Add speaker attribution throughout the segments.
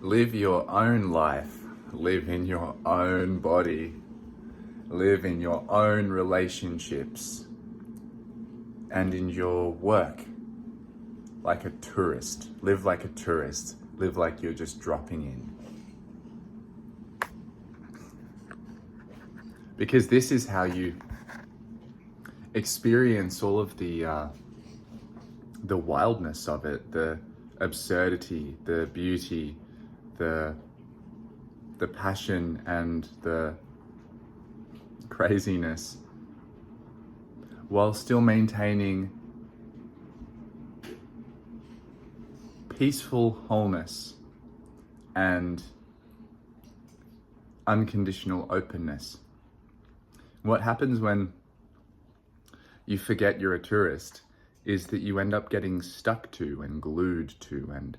Speaker 1: Live your own life. Live in your own body. Live in your own relationships. And in your work. Like a tourist. Live like a tourist. Live like you're just dropping in. Because this is how you experience all of the wildness of it, the absurdity, the beauty, the passion and the craziness, while still maintaining peaceful wholeness and unconditional openness. What happens when you forget you're a tourist is that you end up getting stuck to and glued to and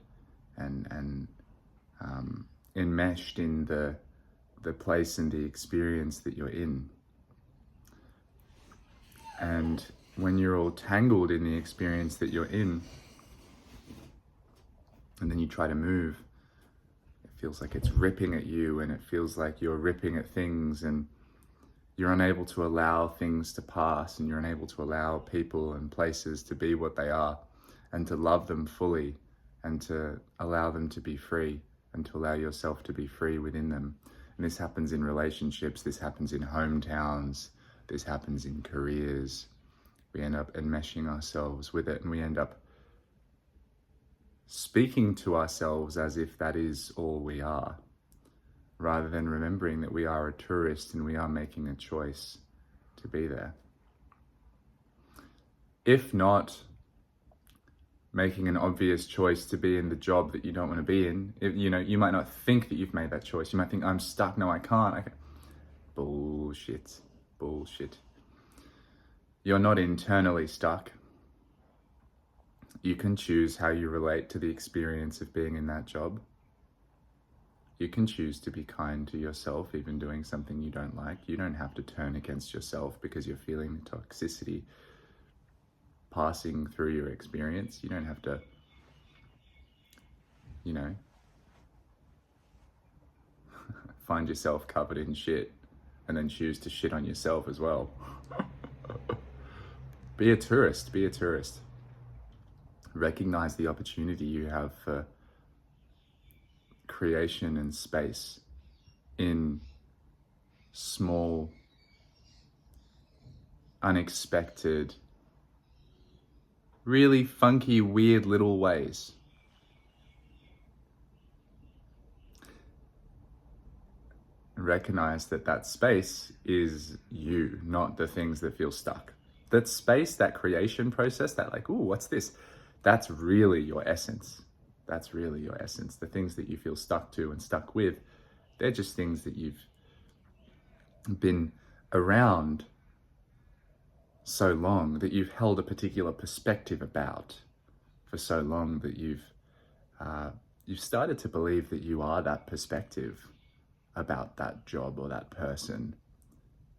Speaker 1: enmeshed in the place and the experience that you're in. And when you're all tangled in the experience that you're in, and then you try to move, it feels like it's ripping at you, and it feels like you're ripping at things, and you're unable to allow things to pass, and you're unable to allow people and places to be what they are, and to love them fully, and to allow them to be free, and to allow yourself to be free within them. And this happens in relationships, this happens in hometowns, this happens in careers. We end up enmeshing ourselves with it, and we end up speaking to ourselves as if that is all we are, rather than remembering that we are a tourist and we are making a choice to be there. If not making an obvious choice to be in the job that you don't want to be in, you might not think that you've made that choice. You might think, I'm stuck, no I can't. Bullshit. You're not internally stuck. You can choose how you relate to the experience of being in that job. You can choose to be kind to yourself, even doing something you don't like. You don't have to turn against yourself because you're feeling the toxicity passing through your experience. You don't have to, find yourself covered in shit and then choose to shit on yourself as well. Be a tourist. Recognize the opportunity you have for creation and space in small, unexpected, really funky, weird little ways. Recognize that space is you, not the things that feel stuck. That space, that creation process, that like, ooh, what's this? That's really your essence. The things that you feel stuck to and stuck with, they're just things that you've been around so long, that you've held a particular perspective about for so long, that you've started to believe that you are that perspective about that job or that person.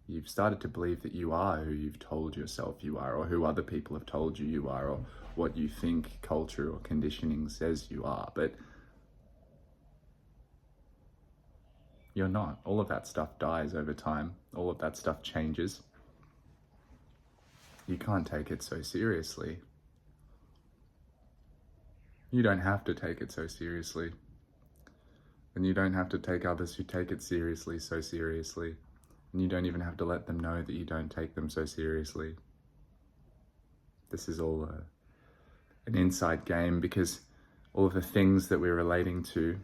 Speaker 1: You've started to believe that you are who you've told yourself you are, or who other people have told you are, or what you think culture or conditioning says you are. But you're not. All of that stuff dies over time. All of that stuff changes. You can't take it so seriously. You don't have to take it so seriously. And you don't have to take others who take it seriously so seriously. And you don't even have to let them know that you don't take them so seriously. This is all an inside game, because all of the things that we're relating to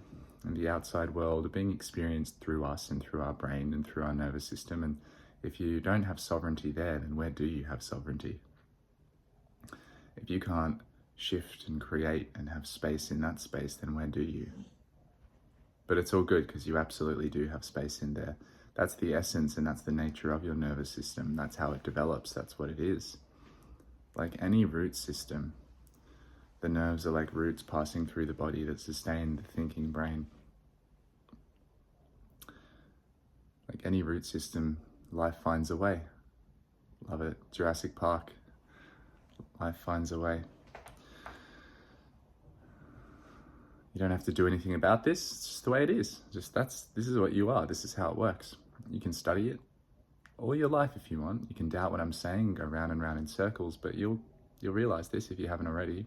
Speaker 1: in the outside world are being experienced through us and through our brain and through our nervous system. And if you don't have sovereignty there, then where do you have sovereignty? If you can't shift and create and have space in that space, then where do you? But it's all good, because you absolutely do have space in there. That's the essence, and that's the nature of your nervous system. That's how it develops. That's what it is. Like any root system, the nerves are like roots passing through the body that sustain the thinking brain. Like any root system, life finds a way. Love it. Jurassic Park. Life finds a way. You don't have to do anything about this. It's just the way it is. This is what you are. This is how it works. You can study it all your life if you want. You can doubt what I'm saying, go round and round in circles, but you'll realize this if you haven't already.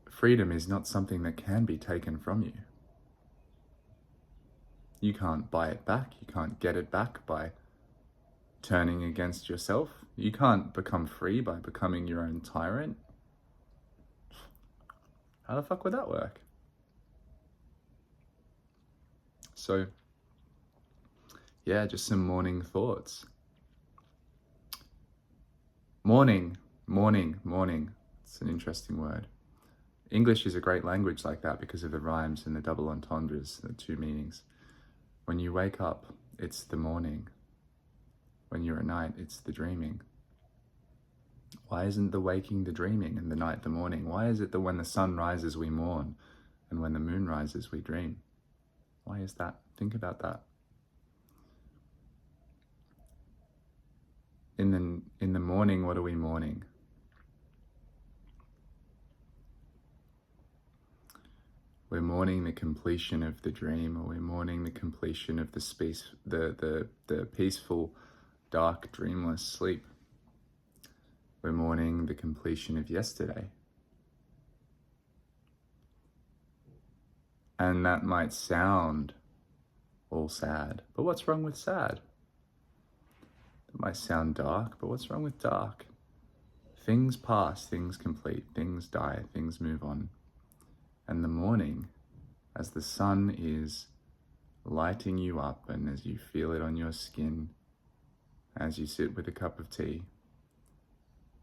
Speaker 1: Freedom is not something that can be taken from you. You can't buy it back. You can't get it back by turning against yourself. You can't become free by becoming your own tyrant. How the fuck would that work? So, yeah, just some morning thoughts. Mourning. It's an interesting word. English is a great language like that because of the rhymes and the double entendres, the two meanings. When you wake up, it's the morning. When you're at night, it's the dreaming. Why isn't the waking the dreaming and the night the morning? Why is it that when the sun rises we mourn and when the moon rises we dream? Why is that? Think about that. In the morning, what are we mourning? We're mourning the completion of the dream, or we're mourning the completion of the peaceful, dark, dreamless sleep. We're mourning the completion of yesterday. And that might sound all sad, but what's wrong with sad? It might sound dark, but what's wrong with dark? Things pass, things complete, things die, things move on. And the morning, as the sun is lighting you up and as you feel it on your skin, as you sit with a cup of tea,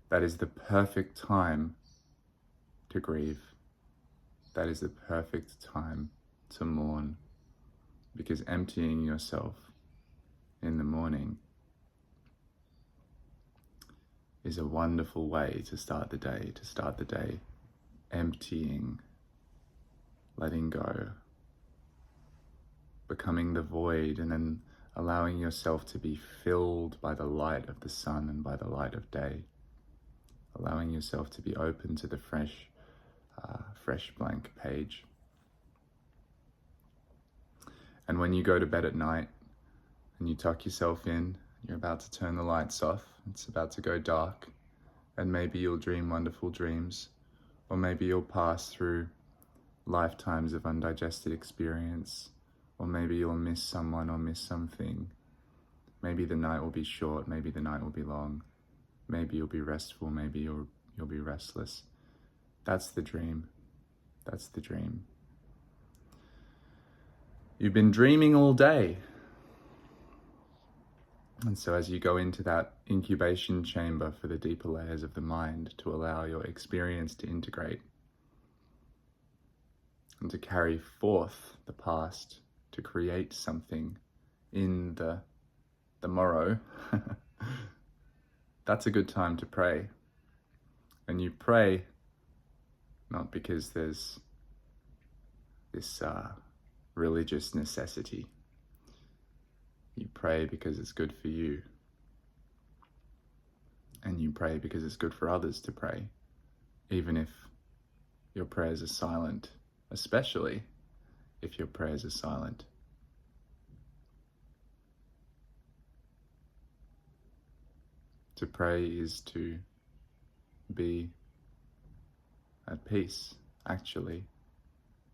Speaker 1: that is the perfect time to grieve. That is the perfect time to mourn, because emptying yourself in the morning is a wonderful way to start the day, emptying, letting go, becoming the void, and then allowing yourself to be filled by the light of the sun and by the light of day, allowing yourself to be open to the fresh blank page. And when you go to bed at night and you tuck yourself in, you're about to turn the lights off, it's about to go dark, and maybe you'll dream wonderful dreams, or maybe you'll pass through lifetimes of undigested experience, or maybe you'll miss someone or miss something. Maybe the night will be short, maybe the night will be long, maybe you'll be restful, maybe you'll be restless. That's the dream. That's the dream. You've been dreaming all day. And so as you go into that incubation chamber for the deeper layers of the mind, to allow your experience to integrate and to carry forth the past, to create something in the morrow, that's a good time to pray. And you pray not because there's this religious necessity. You pray because it's good for you. And you pray because it's good for others to pray, even if your prayers are silent, especially if your prayers are silent. To pray is to be at peace, actually,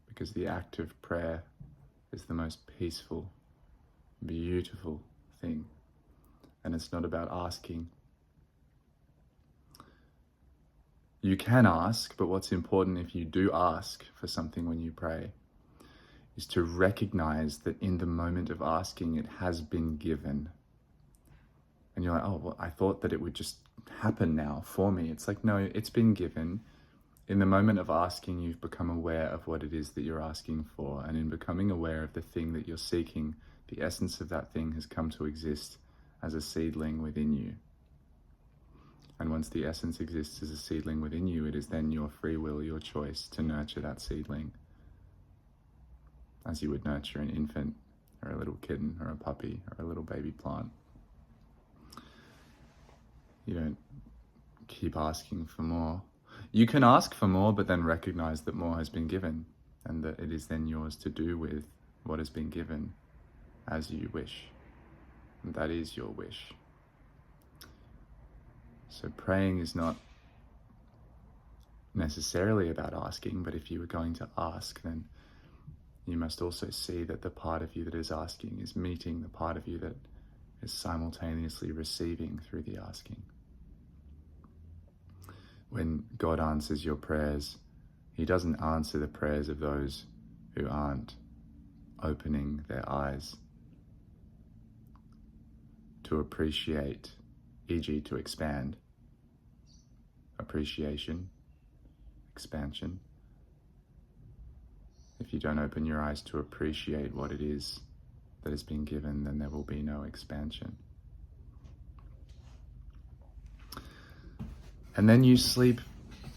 Speaker 1: because the act of prayer is the most peaceful, beautiful thing. And it's not about asking. You can ask, but what's important if you do ask for something when you pray is to recognize that in the moment of asking, it has been given. And you're like, oh, well, I thought that it would just happen now for me. It's like, no, it's been given. In the moment of asking, you've become aware of what it is that you're asking for. And in becoming aware of the thing that you're seeking, the essence of that thing has come to exist as a seedling within you. And once the essence exists as a seedling within you, it is then your free will, your choice to nurture that seedling as you would nurture an infant or a little kitten or a puppy or a little baby plant. You don't keep asking for more. You can ask for more, but then recognize that more has been given, and that it is then yours to do with what has been given as you wish. And that is your wish. So praying is not necessarily about asking, but if you were going to ask, then you must also see that the part of you that is asking is meeting the part of you that is simultaneously receiving through the asking. When God answers your prayers, He doesn't answer the prayers of those who aren't opening their eyes to appreciate, e.g. to expand. Appreciation, expansion. If you don't open your eyes to appreciate what it is that has been given, then there will be no expansion. And then you sleep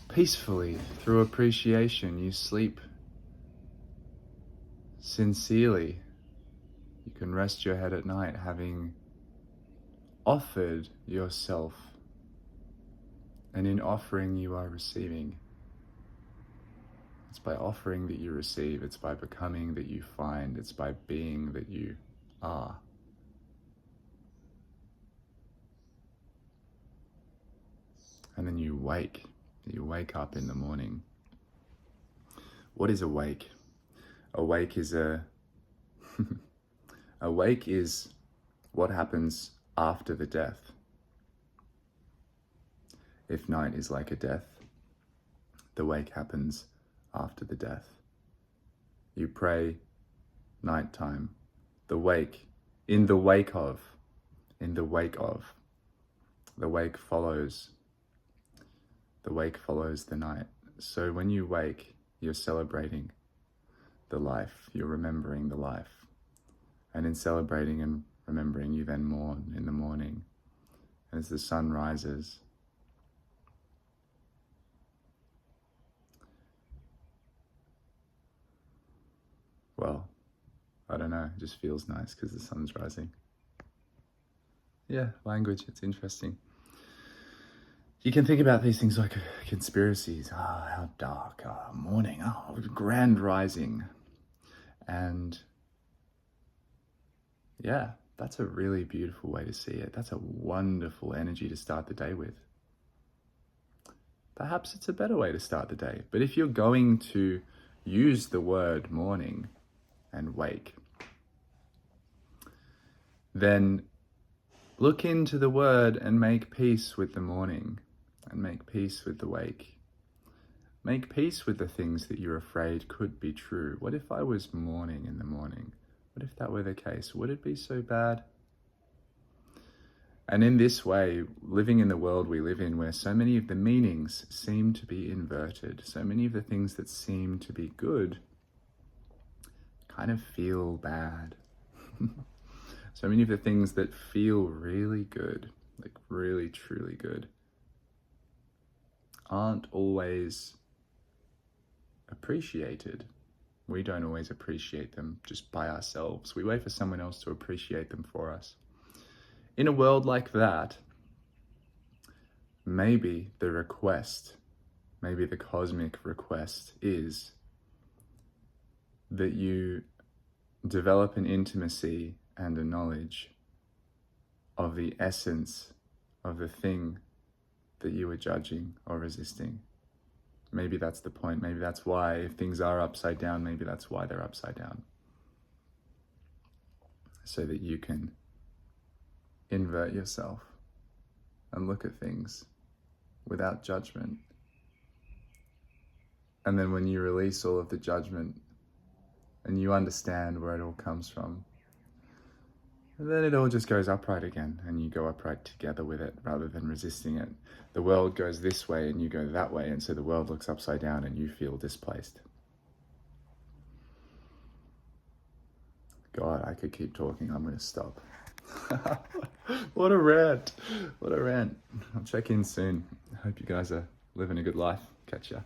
Speaker 1: peacefully through appreciation. You sleep sincerely. You can rest your head at night having offered yourself. And in offering, you are receiving. It's by offering that you receive. It's by becoming that you find. It's by being that you are. And then you wake. You wake up in the morning. What is awake? Awake is awake is what happens after the death. If night is like a death, the wake happens after the death. You pray nighttime. The wake, in the wake of. The wake follows. The wake follows the night. So when you wake, you're celebrating the life. You're remembering the life. And in celebrating and remembering, you then mourn in the morning. As the sun rises, well, I don't know, it just feels nice because the sun's rising. Yeah, language, it's interesting. You can think about these things like conspiracies. How dark. Morning. Grand rising. And yeah, that's a really beautiful way to see it. That's a wonderful energy to start the day with. Perhaps it's a better way to start the day. But if you're going to use the word morning and wake, then look into the word and make peace with the morning. And make peace with the wake. Make peace with the things that you're afraid could be true. What if I was mourning in the morning? What if that were the case? Would it be so bad? And in this way, living in the world we live in, where so many of the meanings seem to be inverted, so many of the things that seem to be good kind of feel bad. So many of the things that feel really good, like really, truly good, aren't always appreciated. We don't always appreciate them just by ourselves. We wait for someone else to appreciate them for us. In a world like that, maybe the request, maybe the cosmic request is that you develop an intimacy and a knowledge of the essence of the thing that you are judging or resisting. Maybe that's the point. Maybe that's why, if things are upside down, maybe that's why they're upside down. So that you can invert yourself and look at things without judgment. And then when you release all of the judgment and you understand where it all comes from, and then it all just goes upright again, and you go upright together with it rather than resisting it. The world goes this way and you go that way, and so the world looks upside down and you feel displaced. God, I could keep talking. I'm going to stop. What a rant. What a rant. I'll check in soon. I hope you guys are living a good life. Catch ya.